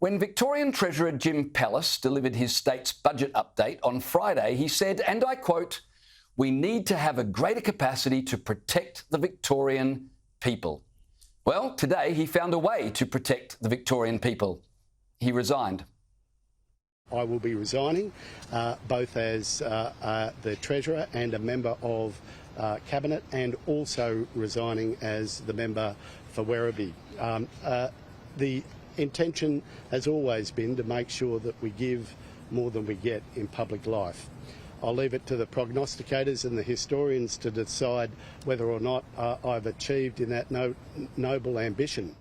When Victorian Treasurer Jim Pallas delivered his state's budget update on Friday, he said, and I quote, "We need to have a greater capacity to protect the Victorian people." Well, today he found a way to protect the Victorian people. He resigned. I will be resigning, both as the Treasurer and a member of Cabinet, and also resigning as the member for Werribee. The intention has always been to make sure that we give more than we get in public life. I'll leave it to the prognosticators and the historians to decide whether or not I've achieved in that noble ambition.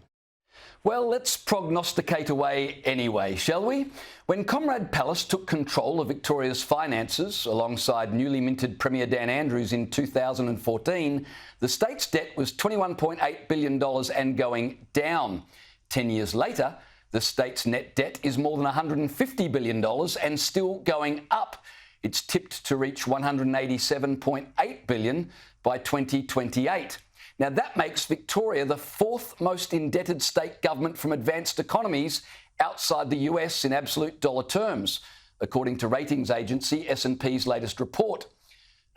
Well, let's prognosticate away anyway, shall we? When Comrade Pallas took control of Victoria's finances alongside newly minted Premier Dan Andrews in 2014, the state's debt was $21.8 billion and going down. 10 years later, the state's net debt is more than $150 billion and still going up. It's tipped to reach $187.8 billion by 2028. Now, that makes Victoria the fourth most indebted state government from advanced economies outside the US in absolute dollar terms, according to ratings agency S&P's latest report.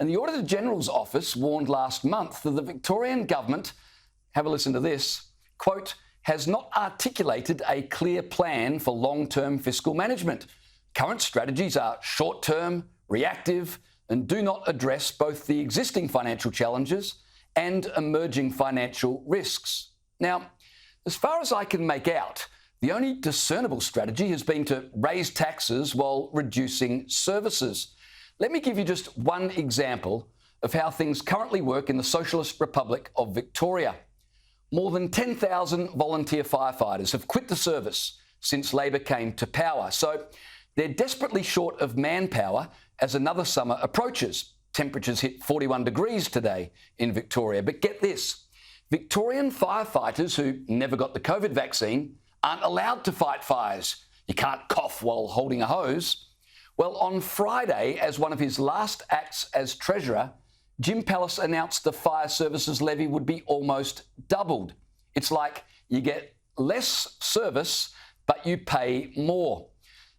And the Auditor General's office warned last month that the Victorian government, have a listen to this, quote, has not articulated a clear plan for long-term fiscal management. Current strategies are short-term, reactive, and do not address both the existing financial challenges and emerging financial risks. Now, as far as I can make out, the only discernible strategy has been to raise taxes while reducing services. Let me give you just one example of how things currently work in the Socialist Republic of Victoria. More than 10,000 volunteer firefighters have quit the service since Labor came to power. So they're desperately short of manpower as another summer approaches. Temperatures hit 41 degrees today in Victoria. But get this, Victorian firefighters who never got the COVID vaccine aren't allowed to fight fires. You can't cough while holding a hose. Well, on Friday, as one of his last acts as Treasurer, Jim Pallas announced the fire services levy would be almost doubled. It's like you get less service, but you pay more.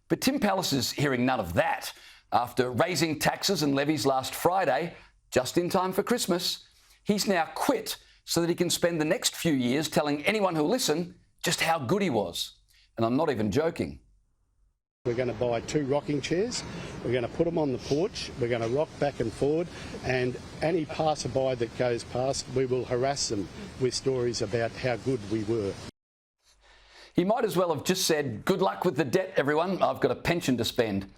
But Tim Pallas is hearing none of that. After raising taxes and levies last Friday, just in time for Christmas, he's now quit so that he can spend the next few years telling anyone who'll listen just how good he was. And I'm not even joking. We're going to buy 2 rocking chairs, we're going to put them on the porch, we're going to rock back and forward, and any passerby that goes past, we will harass them with stories about how good we were. He might as well have just said, "Good luck with the debt, everyone. I've got a pension to spend."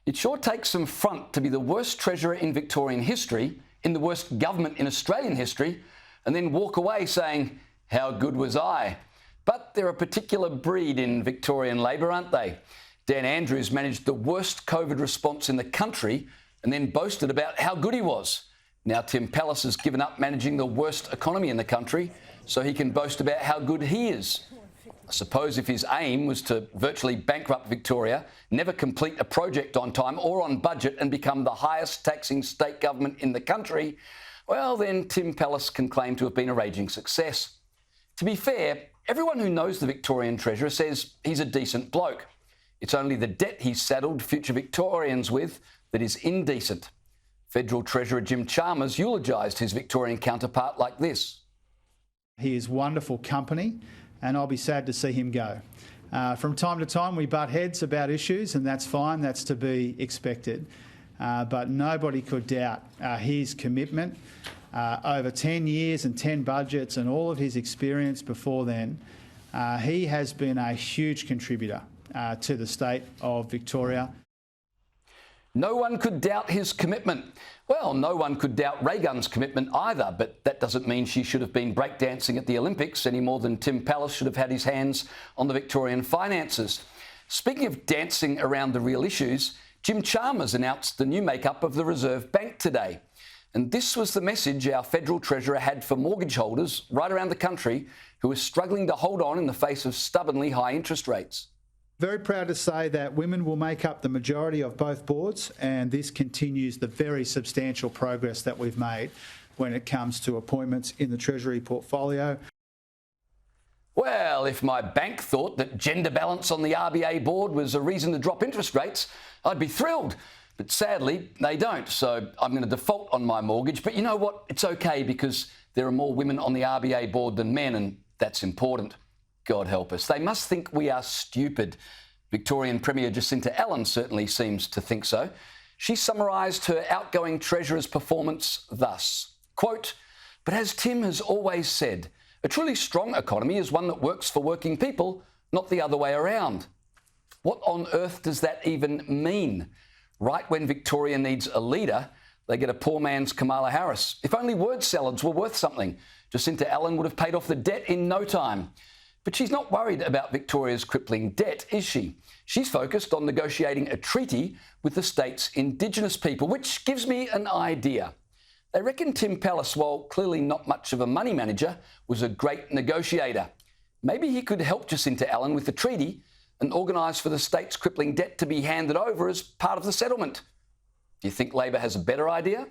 It sure takes some front to be the worst Treasurer in Victorian history, in the worst government in Australian history, and then walk away saying, "How good was I?" But they're a particular breed in Victorian Labor, aren't they? Dan Andrews managed the worst COVID response in the country and then boasted about how good he was. Now Tim Pallas has given up managing the worst economy in the country so he can boast about how good he is. I suppose if his aim was to virtually bankrupt Victoria, never complete a project on time or on budget and become the highest taxing state government in the country, well, then Tim Pallas can claim to have been a raging success. To be fair, everyone who knows the Victorian Treasurer says he's a decent bloke. It's only the debt he's saddled future Victorians with that is indecent. Federal Treasurer Jim Chalmers eulogised his Victorian counterpart like this. He is wonderful company, and I'll be sad to see him go. From time to time we butt heads about issues, and that's fine, that's to be expected. But nobody could doubt his commitment. Over 10 years and 10 budgets and all of his experience before then, he has been a huge contributor to the state of Victoria. No one could doubt his commitment. Well, no one could doubt Reagan's commitment either, but that doesn't mean she should have been breakdancing at the Olympics any more than Tim Pallas should have had his hands on the Victorian finances. Speaking of dancing around the real issues, Jim Chalmers announced the new makeup of the Reserve Bank today. And this was the message our Federal Treasurer had for mortgage holders right around the country who are struggling to hold on in the face of stubbornly high interest rates. Very proud to say that women will make up the majority of both boards, and this continues the very substantial progress that we've made when it comes to appointments in the Treasury portfolio. Well, if my bank thought that gender balance on the RBA board was a reason to drop interest rates, I'd be thrilled. But sadly, they don't, so I'm going to default on my mortgage. But you know what? It's okay because there are more women on the RBA board than men, and that's important. God help us. They must think we are stupid. Victorian Premier Jacinta Allen certainly seems to think so. She summarised her outgoing Treasurer's performance thus, quote, "But as Tim has always said, a truly strong economy is one that works for working people, not the other way around." What on earth does that even mean? Right when Victoria needs a leader, they get a poor man's Kamala Harris. If only word salads were worth something, Jacinta Allen would have paid off the debt in no time. But she's not worried about Victoria's crippling debt, is she? She's focused on negotiating a treaty with the state's Indigenous people, which gives me an idea. They reckon Tim Pallas, while clearly not much of a money manager, was a great negotiator. Maybe he could help Jacinta Allen with the treaty and organise for the state's crippling debt to be handed over as part of the settlement. Do you think Labor has a better idea?